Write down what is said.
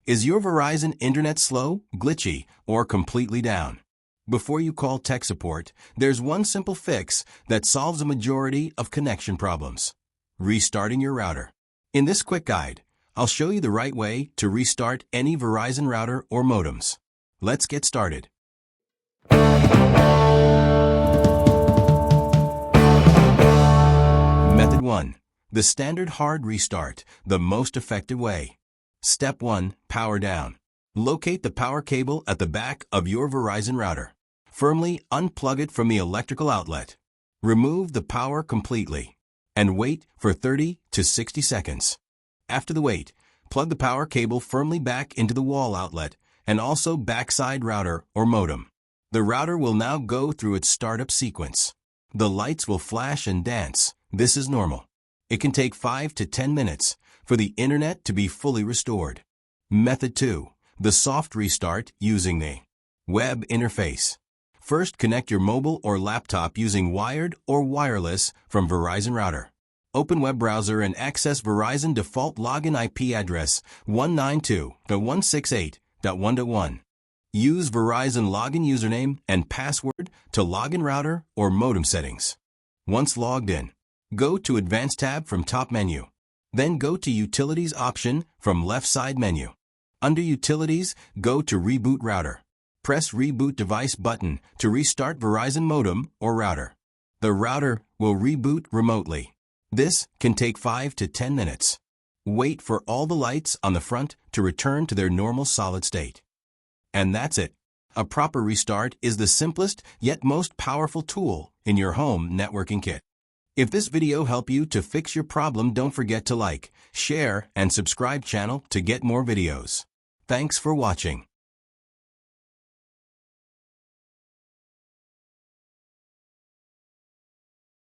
Is your Verizon Internet slow, glitchy, or completely down? Before you call tech support, there's one simple fix that solves a majority of connection problems: restarting your router. In this quick guide, I'll show you the right way to restart any Verizon router or modems. Let's get started. Method 1. The standard hard restart, the most effective way. Step 1. Power down. Locate the power cable at the back of your Verizon router. Firmly unplug it from the electrical outlet. Remove the power completely and wait for 30 to 60 seconds. After the wait, plug the power cable firmly back into the wall outlet and also backside router or modem. The router will now go through its startup sequence. The lights will flash and dance. This is normal. It can take 5 to 10 minutes for the internet to be fully restored. Method 2. The soft restart using the web interface. First, connect your mobile or laptop using wired or wireless from Verizon router. Open web browser and access Verizon default login IP address 192.168.1.1. Use Verizon login username and password to login router or modem settings. Once logged in, go to Advanced tab from top menu. Then go to Utilities option from left side menu. Under Utilities, go to Reboot Router. Press Reboot Device button to restart Verizon modem or router. The router will reboot remotely. This can take 5 to 10 minutes. Wait for all the lights on the front to return to their normal solid state. And that's it. A proper restart is the simplest yet most powerful tool in your home networking kit. If this video helped you to fix your problem, don't forget to like, share, and subscribe channel to get more videos. Thanks for watching.